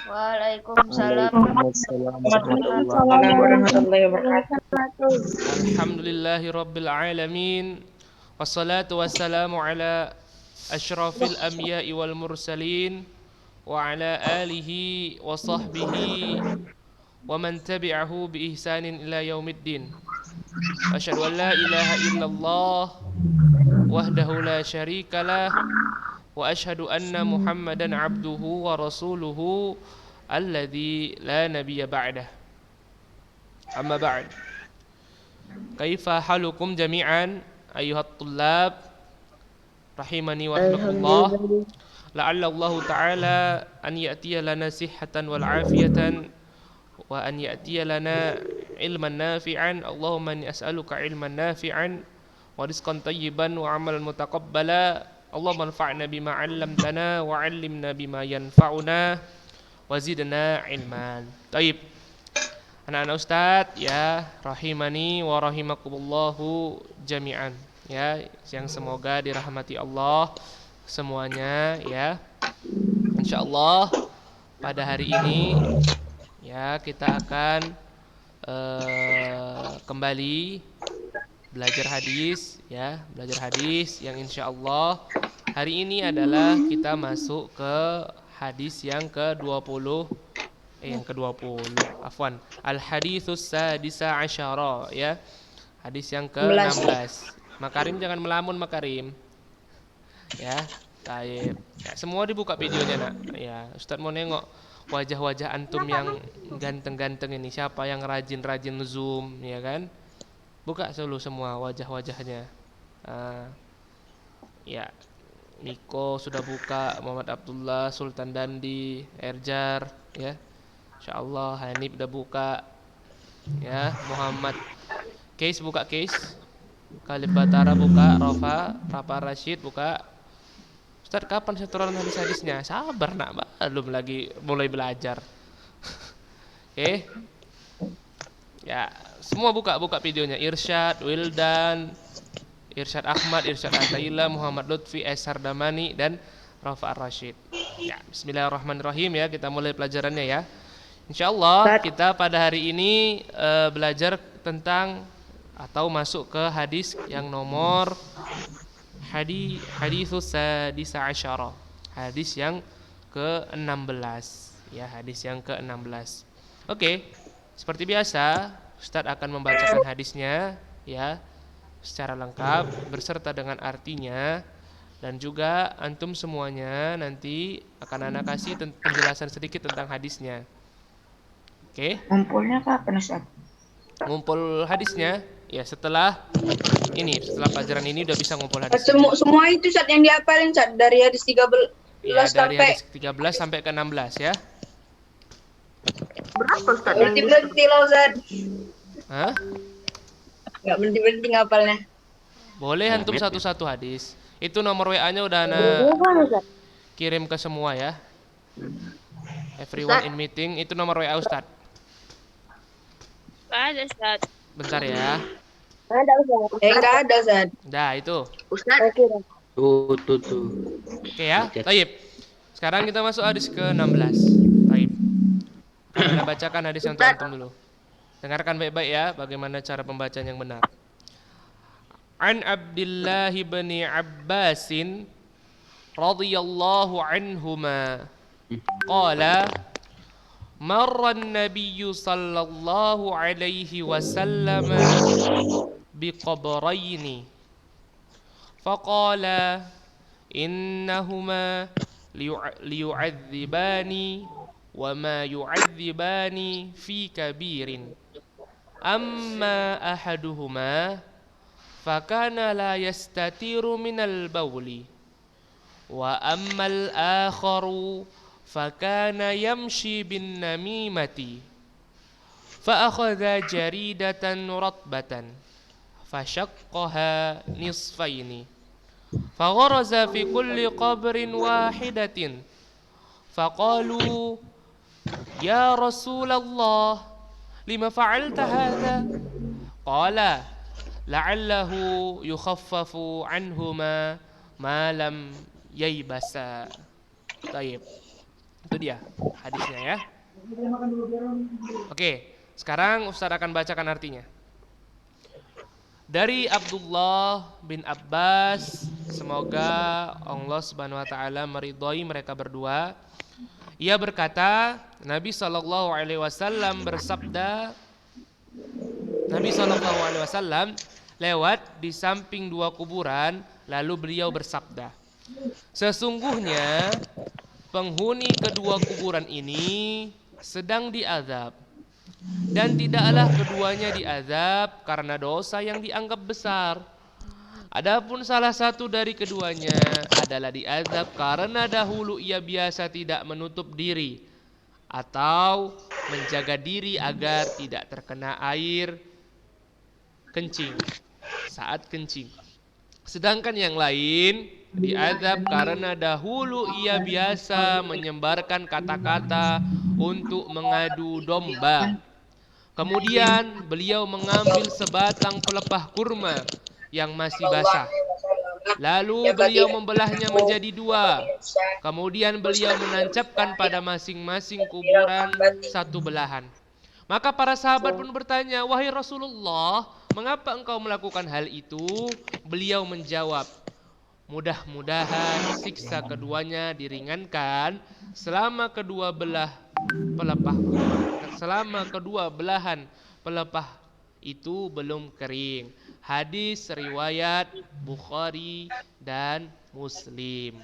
Waalaikumsalam Waalaikumsalam warahmatullahi warahmatullahi warahmatullahi wabarakatuh. wabarakatuh. Alhamdulillahi rabbil alamin. Wassalatu wassalamu ala asyrafil anbiya'i wal mursalin wa ala alihi wa sahbihi wa man tabi'ahu bi ihsanin ila yaumiddin. Asyhadu an la ilaha illallah wahdahu la syarikalah wa asyhadu anna Muhammadan abduhu wa rasuluhu alladzi la nabiyya ba'dah. Amma ba'd. Kaifa halukum jami'an ayyuhat tullab rahimani wa rahimakumullah. La'alla Allah ta'ala an ya'tiya lana sihhatan wal afiyatan wa an ya'tiya lana ilman nafi'an. Allahumma inni as'aluka ilman nafi'an wa rizqan tayyiban wa amalan mutaqabbala. Allahumma anfa'na bima 'allamtana wa 'allimna bima yanfa'una wa zidna ilman. Baik. Anak-anak Ustadz ya, rahimani wa rahimakumullahu jami'an ya, yang semoga dirahmati Allah semuanya ya. Insyaallah pada hari ini ya kita akan kembali belajar hadis ya, belajar hadis yang insyaallah hari ini adalah kita masuk ke hadis yang ke-20 yang ke-20 afwan, al-haditsus sadisa asyara ya, hadis yang ke-16. Makarim jangan melamun Makarim ya. Baik ya, semua dibuka videonya nak ya. Ustaz mau nengok wajah-wajah antum yang ganteng-ganteng ini, siapa yang rajin-rajin zoom ya kan, buka dulu semua wajah-wajahnya. Ya, Niko sudah buka, Muhammad Abdullah, Sultan Dandi, Erjar ya, insyaallah. Hanif udah buka ya, Muhammad Case buka Case, Khalid Batara buka, Rafa Rashid buka. Ustaz kapan setoran hadis-hadisnya? Sabar nak, belum lagi mulai belajar. Oke. Ya, semua buka videonya. Irsyad, Wildan, Irsyad Ahmad, Irsyad Ataila, Muhammad Lutfi, Esar Damani, dan Rafa Rashid. Ya, bismillahirrahmanirrahim ya, kita mulai pelajarannya ya. Insyaallah kita pada hari ini belajar tentang atau masuk ke hadis yang nomor haditsus sadisa asyara, hadis yang ke-16 ya, hadis yang ke-16. Oke, seperti biasa Ustadz akan membacakan hadisnya ya secara lengkap beserta dengan artinya, dan juga antum semuanya nanti akan ana kasih penjelasan sedikit tentang hadisnya. Oke. Ngumpulnya kapan Ustaz? Ngumpul hadisnya ya setelah ini, setelah pelajaran ini udah bisa ngumpul hadis. Semua itu Ustaz yang dihafalin Ustaz dari hadis 13 ya, dari sampai hadis 13 sampai ke 16 ya. berapa Ustaz? Berhenti loh Ustaz. Hah? Enggak berhenti ngapalnya. Boleh antum satu-satu hadis. Itu nomor WA-nya udah ana kirim ke semua ya. Everyone in meeting, itu nomor WA Ustadz. Ada Ustaz. Bentar ya. Ada Ustaz. Enggak ada Ustaz. Dah itu. Ustaz. Tuh. Oke ya. Taib. Sekarang kita masuk hadis ke-16. Taib. Kita bacakan hadis yang antum dulu. Dengarkan baik-baik ya bagaimana cara pembacaan yang benar. An Abdullah bin Abbasin radhiyallahu anhuma qala marra an-nabiy sallallahu alaihi wasallam biqabrayn faqala innahuma liyu'adzibani wa ma yu'adzibani fi kabirin amma ahaduhuma fakana la yastatiru minal bawli wa ammal akharu fakana yamshi bin namimati fa akhadha jaridatan ratbatan fashaqqaha nisfaini fagharaza fi kulli qabrin wahidatin faqalu ya Rasulullah lima fa'alta hadha qala la'allahu yukhaffafu anhuma ma lam yaibasa. Taib. Itu dia hadisnya ya. Oke, sekarang Ustaz akan bacakan artinya. Dari Abdullah bin Abbas, semoga Allah Subhanahu wa taala meridhai mereka berdua. Ia berkata, Nabi sallallahu alaihi wasallam bersabda, Nabi sallallahu alaihi wasallam lewat di samping dua kuburan, lalu beliau bersabda, sesungguhnya penghuni kedua kuburan ini sedang diazab, dan tidaklah keduanya diazab karena dosa yang dianggap besar. Adapun salah satu dari keduanya adalah diazab karena dahulu ia biasa tidak menutup diri atau menjaga diri agar tidak terkena air kencing saat kencing. Sedangkan yang lain diazab karena dahulu ia biasa menyebarkan kata-kata untuk mengadu domba. Kemudian beliau mengambil sebatang pelepah kurma yang masih basah. Lalu beliau membelahnya menjadi dua. Kemudian beliau menancapkan pada masing-masing kuburan satu belahan. Maka para sahabat pun bertanya, wahai Rasulullah, mengapa engkau melakukan hal itu? Beliau menjawab, mudah-mudahan siksa keduanya diringankan selama kedua belahan pelepah itu belum kering. Hadis riwayat Bukhari dan Muslim.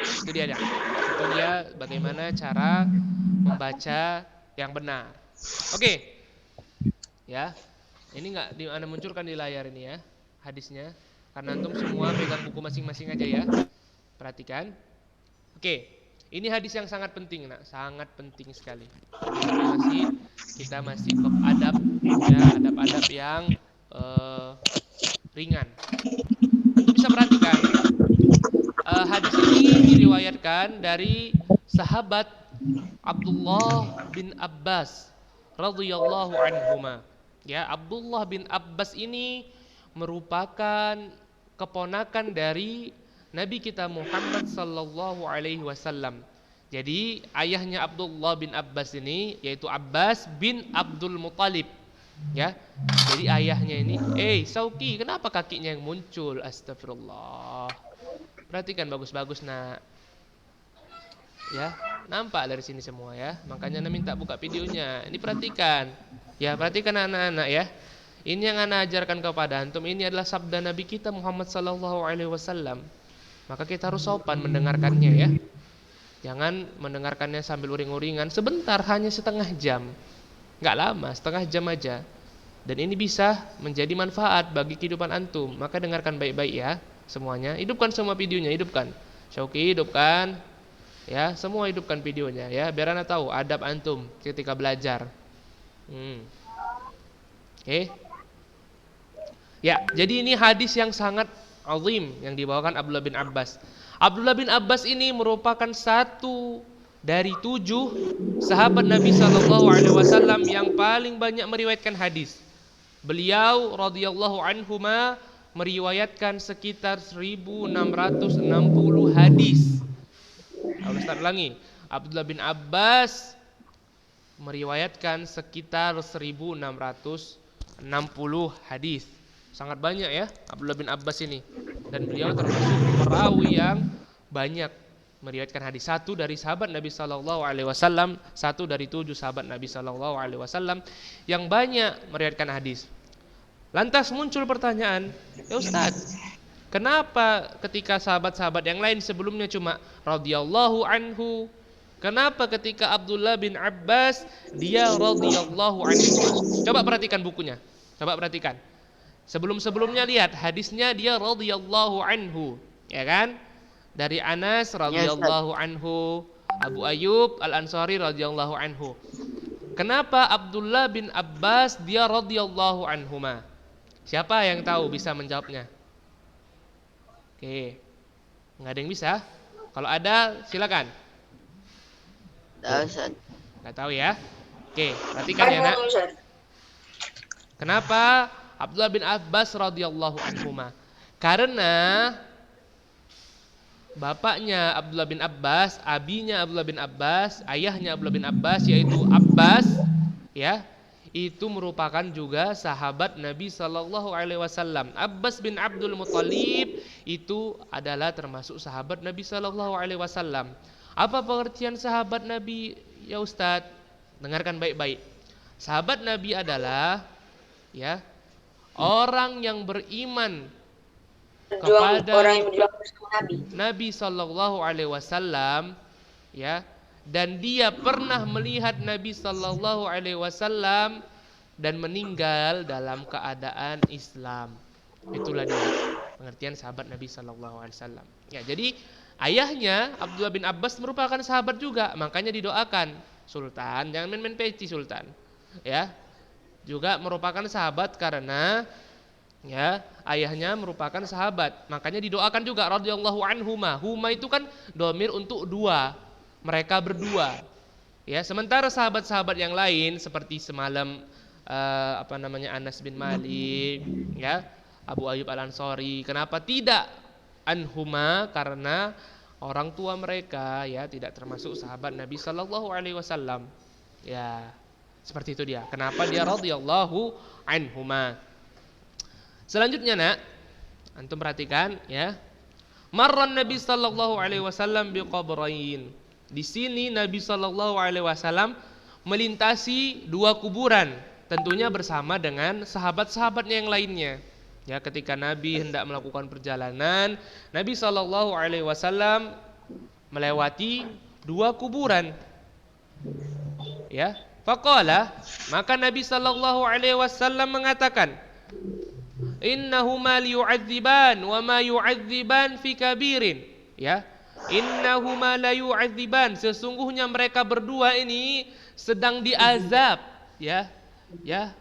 Itu dia. Itu dia bagaimana cara membaca yang benar. Oke. Ya. Ini enggak Anda munculkan di layar ini ya, hadisnya. Karena antum semua pegang buku masing-masing aja ya. Perhatikan. Oke. Ini hadis yang sangat penting, nak, sangat penting sekali. Kita masih bab adab, ya, adab-adab yang ringan. Antum bisa perhatikan, hadis ini diriwayatkan dari sahabat Abdullah bin Abbas radhiyallahu anhuma. Ya, Abdullah bin Abbas ini merupakan keponakan dari Nabi kita Muhammad sallallahu alaihi wasallam. Jadi ayahnya Abdullah bin Abbas ini yaitu Abbas bin Abdul Muthalib. Ya. Jadi ayahnya ini, Sauki, kenapa kakinya yang muncul? Astagfirullah. Perhatikan bagus-bagus, nak. Ya, nampak dari sini semua ya. Makanya Anda minta buka videonya. Ini perhatikan. Ya, perhatikan anak-anak ya. Ini yang Anda ajarkan kepada antum, ini adalah sabda Nabi kita Muhammad sallallahu alaihi wasallam. Maka kita harus sopan mendengarkannya ya. Jangan mendengarkannya sambil uring-uringan. Sebentar, hanya setengah jam. Enggak lama, setengah jam aja. Dan ini bisa menjadi manfaat bagi kehidupan antum. Maka dengarkan baik-baik ya semuanya. Hidupkan semua videonya, hidupkan. Syauki, hidupkan. Ya, semua hidupkan videonya ya, biar Anda tahu adab antum ketika belajar. Oke. Ya, jadi ini hadis yang sangat azim yang dibawakan Abdullah bin Abbas. Abdullah bin Abbas ini merupakan satu dari 7 sahabat Nabi SAW yang paling banyak meriwayatkan hadis. Beliau radhiyallahu anhuma meriwayatkan sekitar 1660 hadis. Ustaz ulangi, Abdullah bin Abbas meriwayatkan sekitar 1660 hadis. Sangat banyak ya Abdullah bin Abbas ini. Dan beliau termasuk perawi yang banyak meriwayatkan hadis. Satu dari sahabat Nabi sallallahu alaihi wasallam, satu dari 7 sahabat Nabi sallallahu alaihi wasallam yang banyak meriwayatkan hadis. Lantas muncul pertanyaan, ya Ustaz, kenapa ketika sahabat-sahabat yang lain sebelumnya cuma radhiyallahu anhu, kenapa ketika Abdullah bin Abbas dia radhiyallahu anhu? Coba perhatikan bukunya. Coba perhatikan. Sebelum-sebelumnya lihat hadisnya dia radhiyallahu anhu, ya kan? Dari Anas radhiyallahu anhu, Abu Ayyub Al-Ansari radhiyallahu anhu. Kenapa Abdullah bin Abbas dia radhiyallahu anhuma? Siapa yang tahu bisa menjawabnya? Oke. Enggak ada yang bisa? Kalau ada silakan. Enggak tahu ya? Oke, perhatikan ya, nak. Kenapa Abdullah bin Abbas radhiyallahu anhuma? Karena bapaknya Abdullah bin Abbas, abinya Abdullah bin Abbas, ayahnya Abdullah bin Abbas yaitu Abbas, ya, itu merupakan juga sahabat Nabi Sallallahu Alaihi Wasallam. Abbas bin Abdul Muthalib itu adalah termasuk sahabat Nabi Sallallahu Alaihi Wasallam. Apa pengertian sahabat Nabi, ya Ustadz? Dengarkan baik-baik. Sahabat Nabi adalah, ya, orang yang beriman kepada orang yang berjuang bersama Nabi. Nabi Sallallahu Alaihi Wasallam, ya, dan dia pernah melihat Nabi Sallallahu Alaihi Wasallam dan meninggal dalam keadaan Islam. Itulah dia pengertian sahabat Nabi Sallallahu Alaihi Wasallam. Ya, jadi ayahnya Abdullah bin Abbas merupakan sahabat juga, makanya didoakan Sultan jangan main-main peci Sultan. Ya, juga merupakan sahabat karena, ya, ayahnya merupakan sahabat, makanya didoakan juga radhiyallahu anhuma. Huma itu kan domir untuk dua, mereka berdua, ya. Sementara sahabat-sahabat yang lain seperti semalam Anas bin Malik, ya, Abu Ayyub Al Ansori, kenapa tidak anhuma? Karena orang tua mereka, ya, tidak termasuk sahabat Nabi Sallallahu Alaihi Wasallam, ya. Seperti itu dia. Kenapa dia radhiyallahu anhuma? Selanjutnya, nak, antum perhatikan, ya. Marran Nabi Sallallahu Alaihi Wasallam biqabrain. Di sini Nabi Sallallahu Alaihi Wasallam melintasi dua kuburan, tentunya bersama dengan sahabat-sahabatnya yang lainnya. Ya, ketika Nabi hendak melakukan perjalanan, Nabi Sallallahu Alaihi Wasallam melewati dua kuburan. Ya, faqala, maka Nabi Sallallahu Alaihi Wasallam mengatakan, innahuma liyu'adziban wa ma yu'adziban fi kabirin. Ya, innahuma la yu'adziban, sesungguhnya mereka berdua ini sedang diazab, ya. Ya,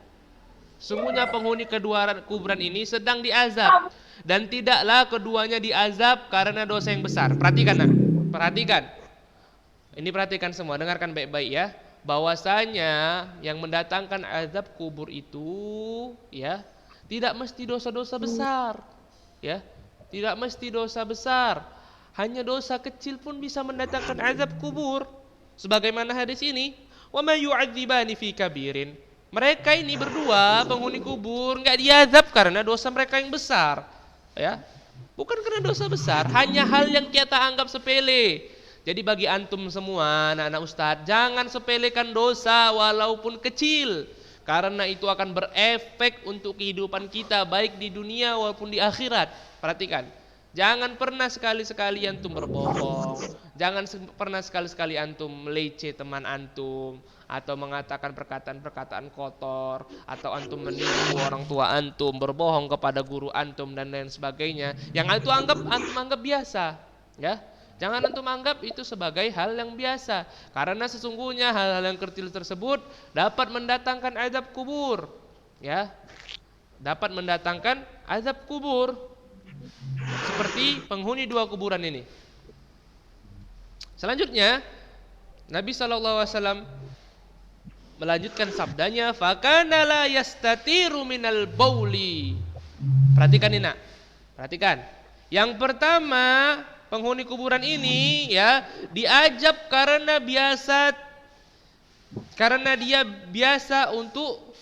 sungguhnya penghuni kedua kuburan ini sedang diazab, dan tidaklah keduanya diazab karena dosa yang besar. Perhatikan, nak, perhatikan. Ini perhatikan semua, dengarkan baik-baik, ya. Bahwasanya yang mendatangkan azab kubur itu, ya, tidak mesti dosa-dosa besar, ya, tidak mesti dosa besar. Hanya dosa kecil pun bisa mendatangkan azab kubur. Sebagaimana hadis ini, wa ma yu'adzibani fi kabirin. Mereka ini berdua penghuni kubur enggak diazab karena dosa mereka yang besar, ya. Bukan karena dosa besar, hanya hal yang kita anggap sepele. Jadi bagi antum semua, anak-anak Ustadz, jangan sepelekan dosa walaupun kecil, karena itu akan berefek untuk kehidupan kita baik di dunia maupun di akhirat. Perhatikan, jangan pernah sekali-sekali antum berbohong, jangan pernah sekali-sekali antum meleceh teman antum, atau mengatakan perkataan-perkataan kotor, atau antum menipu orang tua antum, berbohong kepada guru antum dan lain sebagainya. Yang itu antum anggap biasa, ya. Jangan antum anggap itu sebagai hal yang biasa, karena sesungguhnya hal-hal yang kecil tersebut dapat mendatangkan azab kubur, ya. Dapat mendatangkan azab kubur. Seperti penghuni dua kuburan ini. Selanjutnya, Nabi SAW melanjutkan sabdanya, fakana la yastatiru minal bauli. Perhatikan ini, nak. Perhatikan. Yang pertama, penghuni kuburan ini, ya, diajab karena dia biasa untuk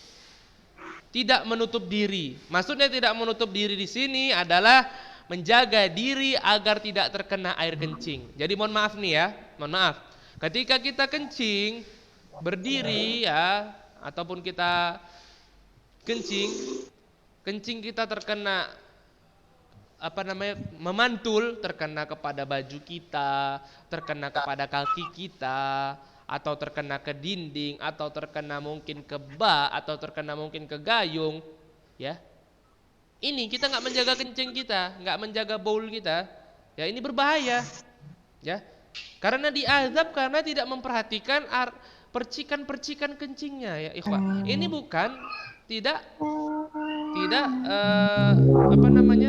tidak menutup diri. Maksudnya tidak menutup diri di sini adalah menjaga diri agar tidak terkena air kencing. Jadi mohon maaf nih, ya, mohon maaf. Ketika kita kencing berdiri, ya, ataupun kita kencing kita terkena memantul, terkena kepada baju kita, terkena kepada kaki kita, atau terkena ke dinding, atau terkena mungkin ke bak, atau terkena mungkin ke gayung, ya. Ini kita nggak menjaga kencing kita, nggak menjaga baul kita, ya, ini berbahaya, ya. Karena diazab karena tidak memperhatikan percikan-percikan kencingnya, ya ikhwah. Ini bukan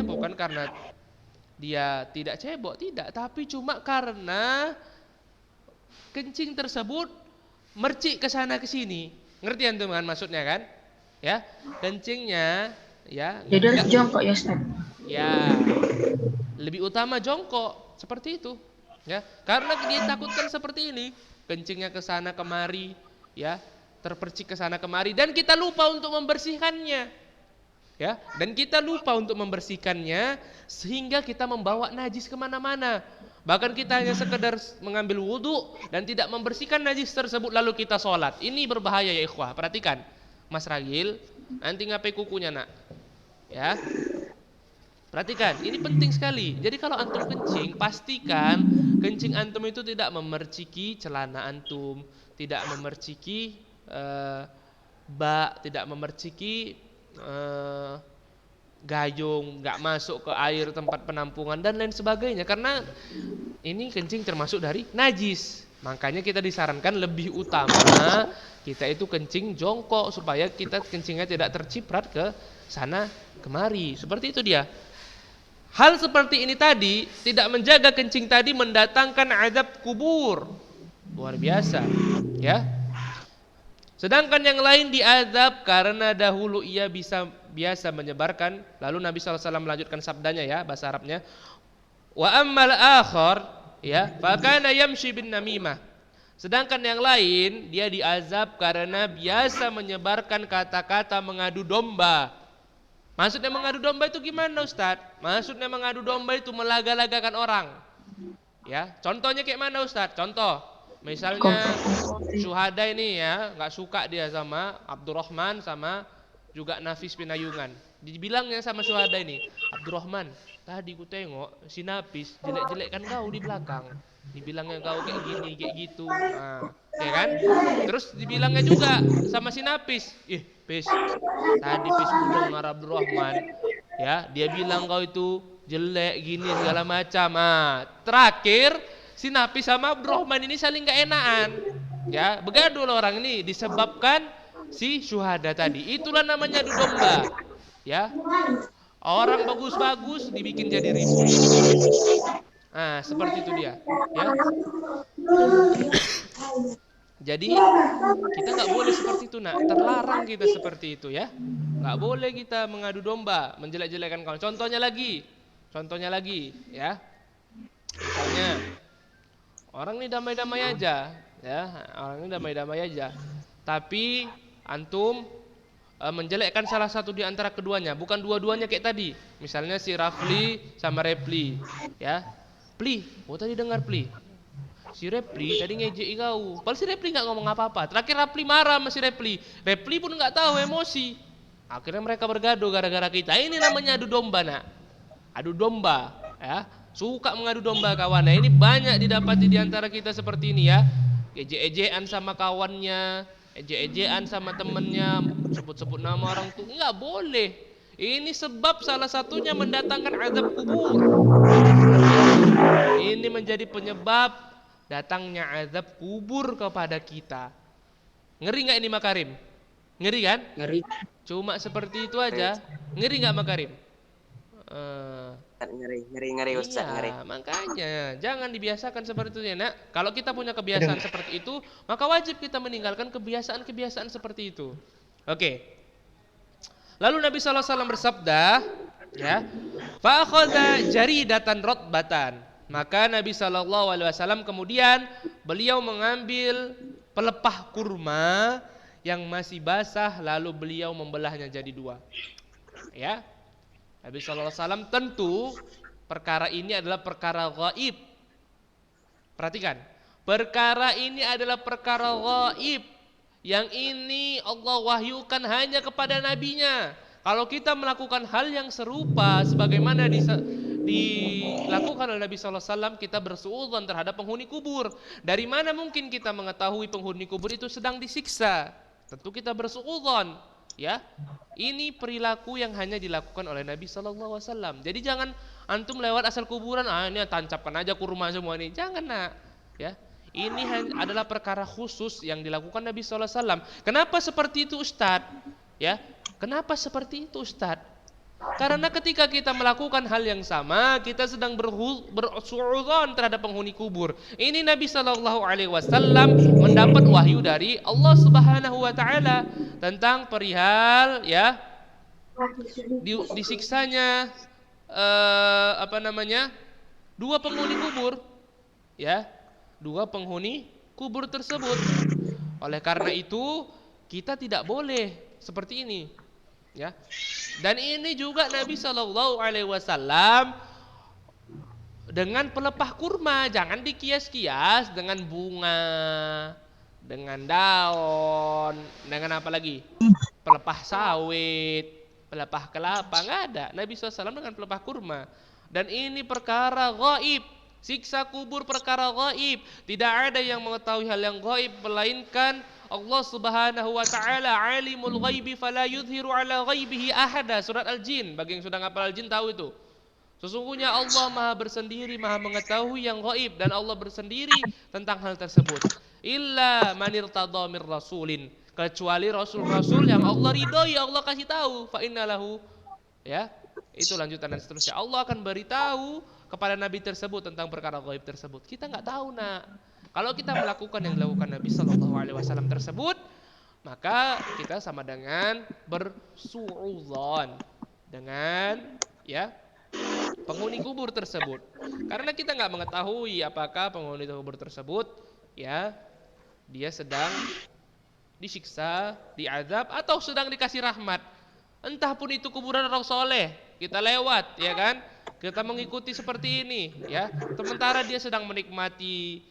bukan karena dia tidak cebok, tidak, tapi cuma karena kencing tersebut mercik ke sana ke sini. Ngerti antum kan maksudnya kan? Ya, kencingnya, ya. Jadi harus jongkok, ya Ustaz. Ya. lebih utama jongkok, seperti itu. Ya, karena dia takutkan seperti ini, kencingnya ke sana kemari, ya, terpercik ke sana kemari, dan kita lupa untuk membersihkannya, ya, dan kita lupa untuk membersihkannya sehingga kita membawa najis kemana-mana. Bahkan kita hanya sekedar mengambil wudhu dan tidak membersihkan najis tersebut lalu kita sholat. Ini berbahaya ya ikhwah. Perhatikan, Mas Ragil, nanti ngapai kukunya nak, ya. Perhatikan, ini penting sekali. Jadi kalau antum kencing, pastikan kencing antum itu tidak memerciki celana antum, tidak memerciki bak, tidak memerciki gayung, nggak masuk ke air tempat penampungan dan lain sebagainya. Karena ini kencing termasuk dari najis. Makanya kita disarankan lebih utama kita itu kencing jongkok supaya kita kencingnya tidak terciprat ke sana kemari. Seperti itu dia. Hal seperti ini tadi tidak menjaga kencing tadi mendatangkan azab kubur. Luar biasa, ya. Sedangkan yang lain diazab karena dahulu ia biasa menyebarkan. Lalu Nabi SAW melanjutkan sabdanya ya, bahasa Arabnya. Wa ammal akhar, ya, fa kana yamshi bin namimah. Sedangkan yang lain dia diazab karena biasa menyebarkan kata-kata mengadu domba. Maksudnya mengadu domba itu gimana Ustadz? Maksudnya mengadu domba itu melaga-lagakan orang. Ya, contohnya kayak mana Ustadz? Contoh, misalnya Syuhada ini ya, nggak suka dia sama Abdurrahman sama juga Nafis bin Ayungan. Dibilangnya sama Syuhada ini, Abdurrahman, tadi ku tengok si Nafis jelek-jelekkan kau di belakang. Dibilangnya kau kayak gini, kayak gitu. Nah, ya kan? Terus dibilangnya juga sama si Nafis, Pis, tadi Pis ku dengar Abdurrahman, ya, dia bilang kau itu jelek gini segala macam. Terakhir si Nafis sama Abdurrahman ini saling gak enakan, ya, begaduh orang ini disebabkan si Syuhada tadi. Itulah namanya adu domba, ya. Orang bagus-bagus dibikin jadi ribut. Nah, seperti itu dia, ya. Jadi kita nggak boleh seperti itu nak, terlarang kita seperti itu ya. Nggak boleh kita mengadu domba, menjelek-jelekan kawan. Contohnya lagi, ya. Misalnya orang ini damai-damai aja, ya. Orang ini damai-damai aja. Tapi antum menjelekkan salah satu di antara keduanya, bukan dua-duanya kayak tadi. Misalnya si Rafli sama Repli, ya. Pli, tadi dengar Pli. Si Repli tadi ngejek kau. Padahal si Repli nggak ngomong apa-apa. Terakhir Repli marah sama si Repli. Repli pun nggak tahu emosi. Akhirnya mereka bergaduh gara-gara kita. Ini namanya adu domba nak. Adu domba, ya. Suka mengadu domba kawan. Nah, ini banyak didapati di antara kita seperti ini ya. Ejek-ejekan sama kawannya, ejek-ejekan sama temennya, sebut-sebut nama orang tuh nggak boleh. Ini sebab salah satunya mendatangkan azab kubur. Ini menjadi penyebab datangnya azab kubur kepada kita. Ngeri nggak ini Makarim? Ngeri kan? Ngeri. Cuma seperti itu aja. Ngeri nggak Makarim? Ngeri Ustaz, ngeri. Makanya jangan dibiasakan seperti itu ya nak. Kalau kita punya kebiasaan seperti itu, maka wajib kita meninggalkan kebiasaan-kebiasaan seperti itu. Oke. Lalu Nabi SAW bersabda, ya, fa akhadha jaridatan rotbatan. Maka Nabi SAW kemudian beliau mengambil pelepah kurma yang masih basah, lalu beliau membelahnya jadi dua. Ya, Nabi SAW tentu perkara ini adalah perkara gaib. Perhatikan, perkara ini adalah perkara gaib. Yang ini Allah wahyukan hanya kepada nabinya. Kalau kita melakukan hal yang serupa sebagaimana dilakukan oleh Nabi SAW, kita bersuudzon terhadap penghuni kubur. Dari mana mungkin kita mengetahui penghuni kubur itu sedang disiksa? Tentu kita bersuudzon, ya. Ini perilaku yang hanya dilakukan oleh Nabi SAW. Jadi jangan antum lewat asal kuburan, ini tancapkan aja kurma semua ini. Jangan nak, ya. Ini adalah perkara khusus yang dilakukan Nabi SAW. Kenapa seperti itu Ustadz? Ya, kenapa seperti itu Ustadz? Karena ketika kita melakukan hal yang sama, kita sedang bersuudzon terhadap penghuni kubur. Ini Nabi SAW mendapat wahyu dari Allah Subhanahu Wa Taala tentang perihal ya disiksanya apa namanya? Dua penghuni kubur, ya. Dua penghuni kubur tersebut. Oleh karena itu, kita tidak boleh seperti ini, ya. Dan ini juga Nabi Shallallahu Alaihi Wasallam dengan pelepah kurma, jangan dikias-kias dengan bunga, dengan daun, dengan apa lagi? Pelepah sawit, pelepah kelapa, nggak ada. Nabi SAW dengan pelepah kurma. Dan ini perkara gaib, siksa kubur perkara gaib. Tidak ada yang mengetahui hal yang gaib melainkan Allah Subhanahu wa taala. Alimul ghaibi fala yudhiru ala ghaibihi ahada. Surat Al-Jin. Bagi yang sudah ngapal Al-Jin tahu itu. Sesungguhnya Allah Maha bersendiri, Maha mengetahui yang gaib, dan Allah bersendiri tentang hal tersebut. Illa man irtada mir rasulin, kecuali rasul-rasul yang Allah ridhoi, Allah kasih tahu. Fa innalahu, ya. Itu lanjutan dan seterusnya. Allah akan beritahu kepada nabi tersebut tentang perkara gaib tersebut. Kita nggak tahu, nak. Kalau kita melakukan yang dilakukan Nabi Shallallahu Alaihi Wasallam tersebut, maka kita sama dengan bersuudzon dengan, ya, penghuni kubur tersebut. Karena kita nggak mengetahui apakah penghuni kubur tersebut, ya, dia sedang disiksa, diazab, atau sedang dikasih rahmat. Entah pun itu kuburan orang soleh, kita lewat, ya kan, kita mengikuti seperti ini, ya. Sementara dia sedang menikmati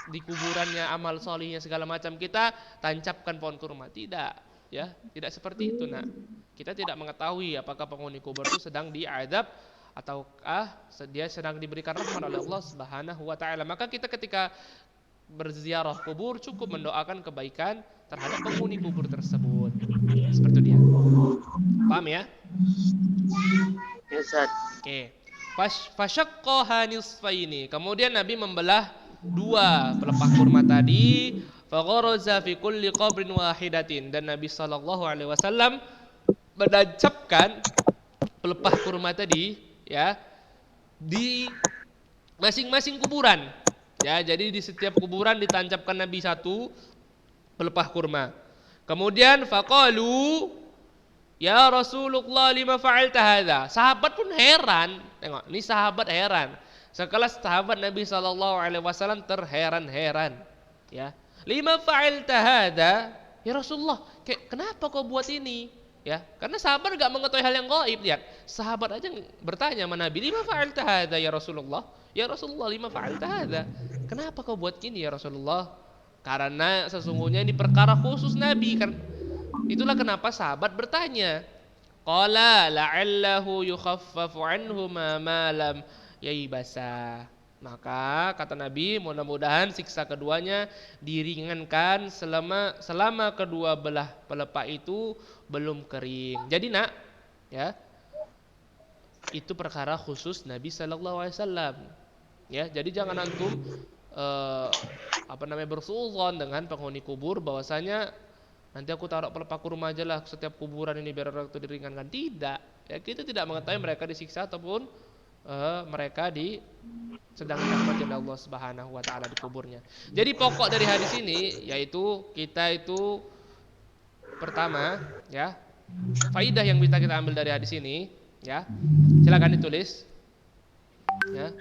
di kuburannya amal solihnya segala macam, kita tancapkan pohon kurma. Tidak, ya, tidak seperti itu, nak. Kita tidak mengetahui apakah penghuni kubur itu sedang diazab ataukah dia sedang diberikan rahmat oleh Allah Subhanahu wa taala. Maka kita ketika berziarah kubur cukup mendoakan kebaikan terhadap penghuni kubur tersebut. Seperti dia. Paham ya? Ya Ustaz. Oke. Fasyaqqaha nisfaini. Kemudian Nabi membelah dua pelepah kurma tadi. Fagharaza fi kulli qabrin wahidatin. Dan Nabi sallallahu alaihi wasallam menancapkan pelepah kurma tadi, ya, di masing-masing kuburan. Ya, jadi di setiap kuburan ditancapkan Nabi satu pelepah kurma. Kemudian faqalu, ya Rasulullah lima fa'alta hadza. Sahabat pun heran. Tengok, ini sahabat heran. Sekelas sahabat Nabi sallallahu alaihi wasallam terheran-heran, ya. Lima fa'alta hadza? Ya Rasulullah, kenapa kau buat ini? Ya, karena sahabat enggak mengetahui hal yang gaib. Lihat, sahabat aja bertanya sama Nabi, lima fa'alta hadza ya Rasulullah? Ya Rasulullah, lima fa'alta hadza? Kenapa kau buat gini ya Rasulullah? Karena sesungguhnya ini perkara khusus Nabi kan. Itulah kenapa sahabat bertanya. Qala la'allahu yukhaffafu anhu ma lam yaibasa. Maka kata Nabi, mudah-mudahan siksa keduanya diringankan selama kedua belah pelepah itu belum kering. Jadi, nak, ya, itu perkara khusus Nabi sallallahu alaihi wasallam. Ya, jadi jangan antum bersuudzon dengan penghuni kubur bahwasanya nanti aku taruh pelepah kurma aja lah setiap kuburan ini biar waktu diringankan. Tidak. Ya, kita tidak mengetahui mereka disiksa ataupun mereka sedang dirahmati oleh Allah Subhanahu wa taala di kuburnya. Jadi pokok dari hadis ini yaitu kita itu pertama, ya, faidah yang bisa kita ambil dari hadis ini, ya. Silakan ditulis. Ya.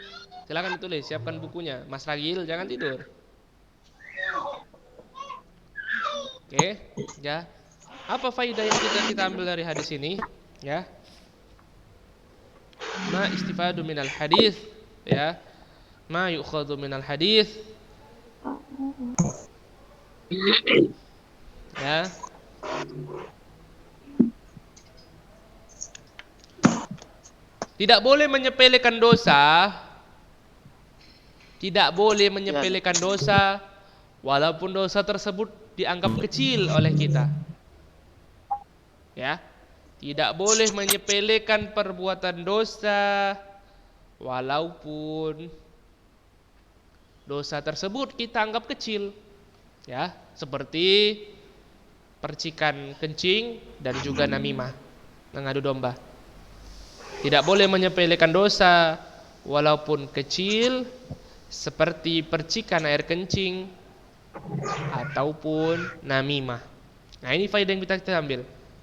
Silakan ditulis, siapkan bukunya. Mas Ragil jangan tidur. Oke, ya. Apa faidah yang kita ambil dari hadis ini? Ya. Ma istifadu minal hadis, ya. Ma yu'khadhu minal hadis. Ya. Tidak boleh menyepelekan dosa. Tidak boleh menyepelekan dosa walaupun dosa tersebut dianggap kecil oleh kita. Ya. Tidak boleh menyepelekan perbuatan dosa walaupun dosa tersebut kita anggap kecil. Ya, seperti percikan kencing dan juga namimah, mengadu domba. Tidak boleh menyepelekan dosa walaupun kecil seperti percikan air kencing ataupun namimah. Nah, ini faedah yang kita ambil.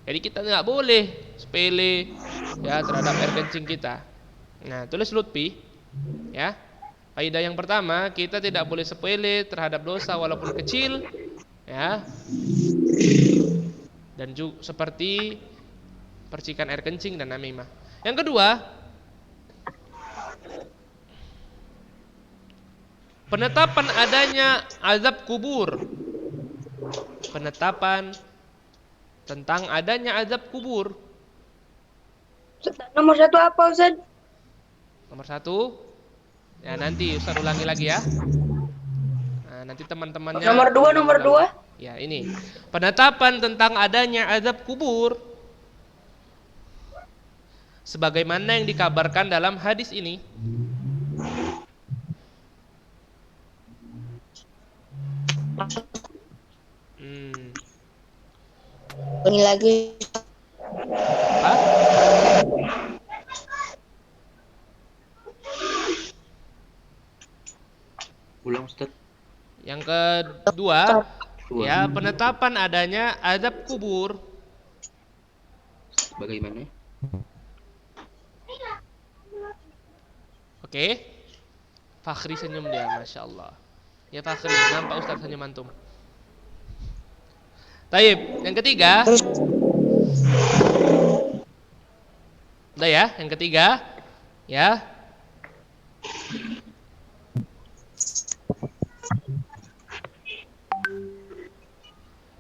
Jadi kita nggak boleh sepele, ya, terhadap air kencing kita. Nah, tulis Lutfi ya. Kaidah yang pertama, kita tidak boleh sepele terhadap dosa walaupun kecil ya. Dan juga seperti percikan air kencing dan namimah. Yang kedua, penetapan adanya azab kubur. Penetapan tentang adanya azab kubur. Nomor 1 apa Ustaz? Nomor 1, ya nanti Ustaz ulangi lagi ya. Nah, nanti teman-temannya Nomor 2, nomor 2. Ya, ini penetapan tentang adanya azab kubur sebagaimana yang dikabarkan dalam hadis ini. Ini lagi. Apa? Ulang Ustaz. Yang kedua, ya, penetapan adanya azab kubur. Bagaimana? Oke. Fakhri senyum dia, Masya Allah. Ya Fakhri, nampak Ustaz senyum antum. Taib, yang ketiga. Udah ya, yang ketiga. Ya.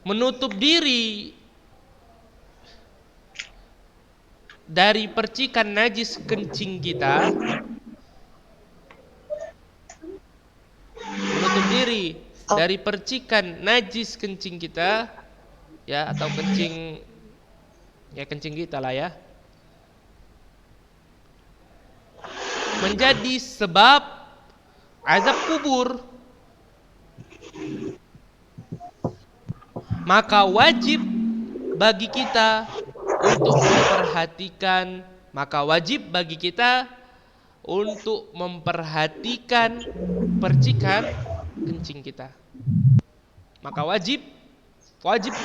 Menutup diri dari percikan najis kencing kita. Menutup diri dari percikan najis kencing kita, ya, atau kencing, ya kencing kita lah ya, menjadi sebab azab kubur. Maka wajib bagi kita untuk memperhatikan, percikan kencing kita. Maka wajib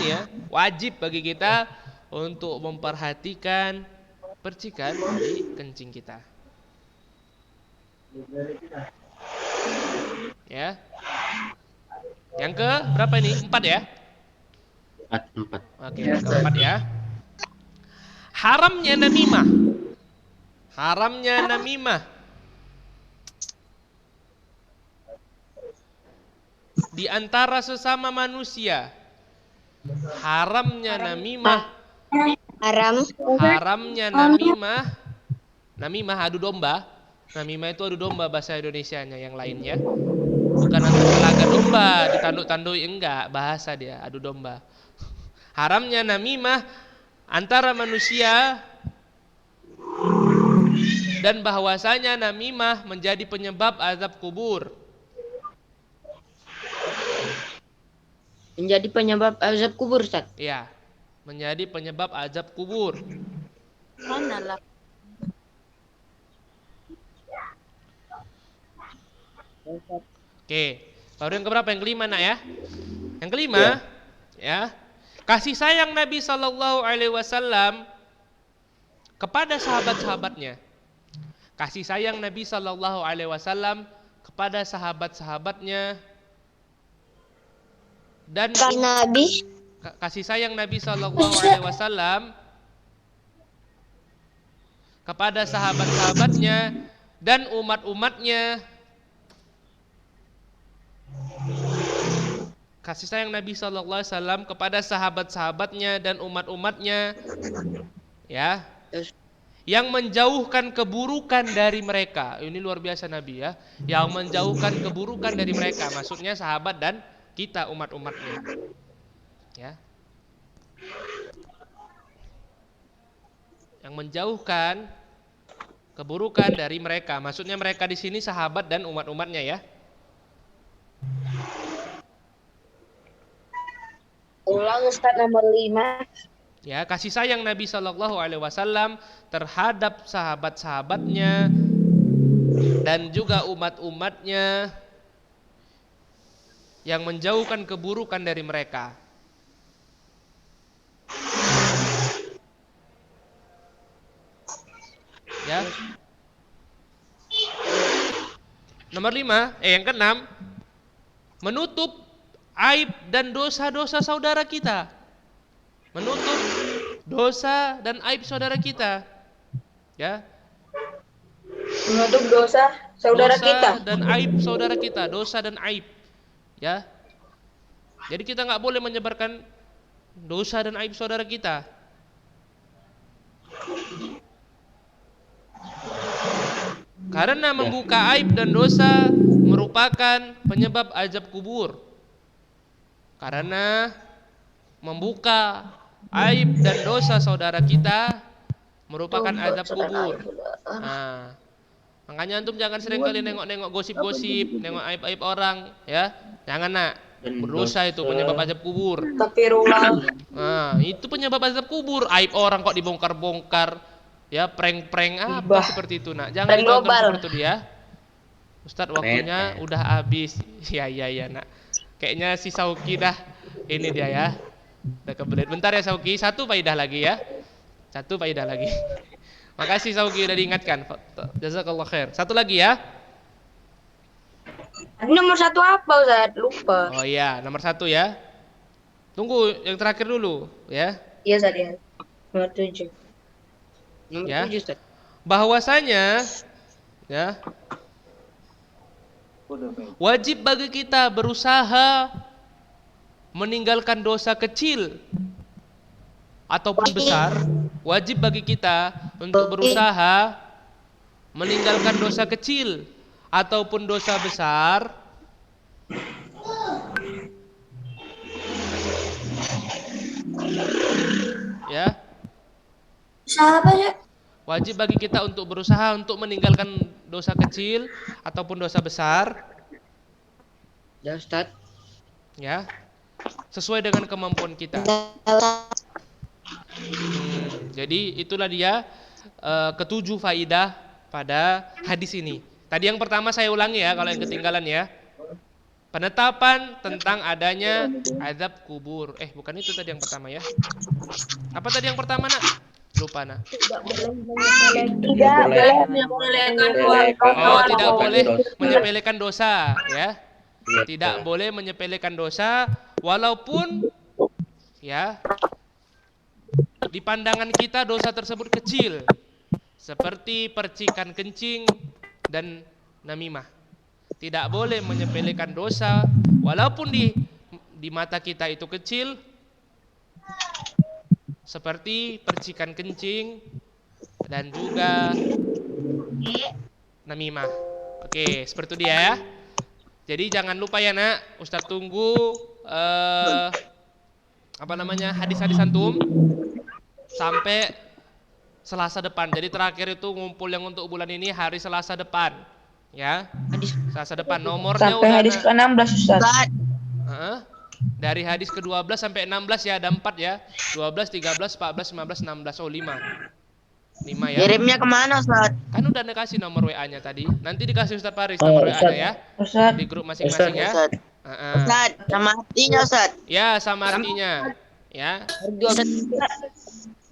nih ya, wajib bagi kita untuk memperhatikan percikan dari kencing kita. Ya. Yang ke berapa ini? 4 ya? 4. Oke, yang keempat ya. Haramnya namimah. Di antara sesama manusia. Haramnya namimah. Namimah adu domba. Namimah itu adu domba bahasa Indonesianya, yang lainnya. Bukan antara laga domba ditanduk-tanduk, enggak, bahasa dia adu domba. Haramnya namimah antara manusia, dan bahwasanya namimah menjadi penyebab azab kubur. Menjadi penyebab azab kubur, Ustaz. Iya, menjadi penyebab azab kubur. Manalah. Oke, baru yang keberapa? Yang kelima nak ya. Yang kelima, ya. Kasih sayang Nabi Sallallahu Alaihi Wasallam kepada sahabat-sahabatnya. Kasih sayang Nabi Sallallahu Alaihi Wasallam kepada sahabat-sahabatnya, dan kasih sayang Nabi Sallallahu Alaihi Wasallam kepada sahabat-sahabatnya dan umat-umatnya. Kasih sayang Nabi SAW kepada sahabat-sahabatnya dan umat-umatnya, ya, yang menjauhkan keburukan dari mereka. Ini luar biasa Nabi ya, yang menjauhkan keburukan dari mereka. Maksudnya sahabat dan kita umat-umatnya, ya, yang menjauhkan keburukan dari mereka. Maksudnya mereka di sini sahabat dan umat-umatnya ya. Ulang Ustaz, nomor 5. Ya, kasih sayang Nabi Shallallahu Alaihi Wasallam terhadap sahabat-sahabatnya dan juga umat-umatnya yang menjauhkan keburukan dari mereka. Ya, Nomor 5, yang keenam, menutup aib dan dosa-dosa saudara kita. Menutup dosa dan aib saudara kita. Ya. Menutup dosa saudara Dosa kita. dan aib saudara kita, dosa dan aib. Ya. Jadi kita nggak boleh menyebarkan dosa dan aib saudara kita. Karena membuka aib dan dosa merupakan penyebab azab kubur. Karena membuka aib dan dosa saudara kita merupakan azab kubur. Nah, makanya antum jangan sering kali nengok-nengok gosip-gosip, nengok aib-aib orang, ya. Jangan nak. Berdosa itu penyebab azab kubur. Astagfirullah. Nah, itu penyebab azab kubur. Aib orang kok dibongkar-bongkar. Ya, prank-prank apa seperti itu, nak. Jangan Prank ditonton global. seperti itu ya. Ustadz, waktunya udah habis. Ya, nak. Kayaknya si Sauki dah. Ini dia ya. Udah kebelet. Bentar ya Sauki, satu faidah lagi ya. Satu faidah lagi. Makasih Sauki udah diingatkan. Jazakallah khair. Satu lagi ya. Nomor 1 apa Ustaz? Lupa. Oh iya, nomor 1 ya. Tunggu yang terakhir dulu ya. Iya Ustaz ya. Nomor 7. Nomor Ya. 7 Ustaz. Bahwasanya ya, wajib bagi kita berusaha meninggalkan dosa kecil ataupun besar. Wajib bagi kita untuk berusaha meninggalkan dosa kecil ataupun dosa besar. Ya. Siapa ya? Wajib bagi kita untuk berusaha untuk meninggalkan dosa kecil ataupun dosa besar. Ya Ustaz. Ya. Sesuai dengan kemampuan kita. Jadi itulah dia ketujuh faidah pada hadis ini. Tadi yang pertama saya ulangi ya kalau yang ketinggalan ya. Penetapan tentang adanya azab kubur. Bukan itu tadi yang pertama ya. Apa tadi yang pertama nak? Lupa nak. Tidak boleh Tidak boleh menyepelekan dosa ya. Tidak boleh menyepelekan dosa walaupun ya di pandangan kita dosa tersebut kecil. Seperti percikan kencing dan namimah. Tidak boleh menyepelekan dosa walaupun di mata kita itu kecil. Seperti percikan kencing dan juga namimah. Oke, seperti itu dia ya. Jadi jangan lupa ya nak, Ustadz tunggu hadis-hadis antum sampai Selasa depan. Jadi terakhir itu ngumpul yang untuk bulan ini hari Selasa depan. Ya. Selasa depan nomornya sampai udah hadis ke-16 Ustaz. Dari hadis ke-12 sampai 16 ya, ada 4 ya. 12, 13, 14, 15, 16. Oh, 5. 5 ya. Kirimnya kemana Ustaz? Kan udah dikasih nomor WA-nya tadi. Nanti dikasih Ustaz Faris nomor WA-nya ya. Ustaz. Di grup masing-masing ya. Ustaz, sama artinya Ustaz. Ya, sama artinya. Ya.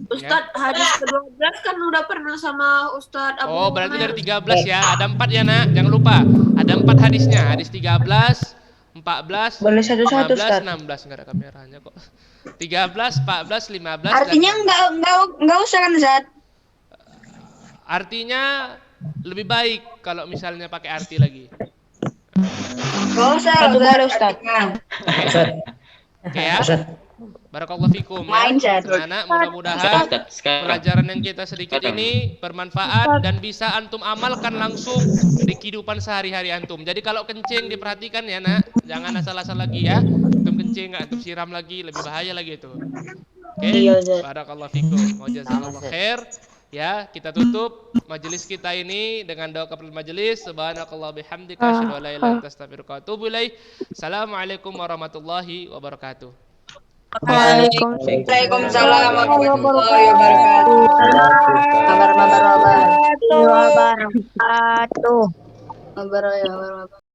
Ustadz, hadis ke-12 kan udah pernah sama Ustadz Abu Oh, berarti Umair. dari 13 ya. Ada 4 ya, nak. Jangan lupa. Ada 4 hadisnya. Hadis 13, 14, Boleh satu-satu 15, Ustaz. 16. Enggak ada kameranya kok. 13, 14, 15. Artinya enggak usah kan Ustaz? Artinya lebih baik kalau misalnya pakai arti lagi. Enggak usah. Satu boleh Ustaz. Oke ya. Barakallahu fikum ya. Anak mudah-mudahan pelajaran yang kita sedikit ini bermanfaat dan bisa antum amalkan langsung di kehidupan sehari-hari antum. Jadi kalau kencing diperhatikan ya nak, jangan asal-asal lagi ya. Antum kencing antum siram lagi, lebih bahaya lagi itu. Oke. Barakallahu fikum. Wa jazakallahu khair. Ya, kita tutup majelis kita ini dengan doa kafaratul majelis. Subhanakallah bihamdika asyhadu an la ilaha illa anta astaghfiruka wa atubu ilaik. Assalamualaikum warahmatullahi wabarakatuh. Waalaikumsalam warahmatullahi wabarakatuh. Kabar-kabar. Wabarakatuh.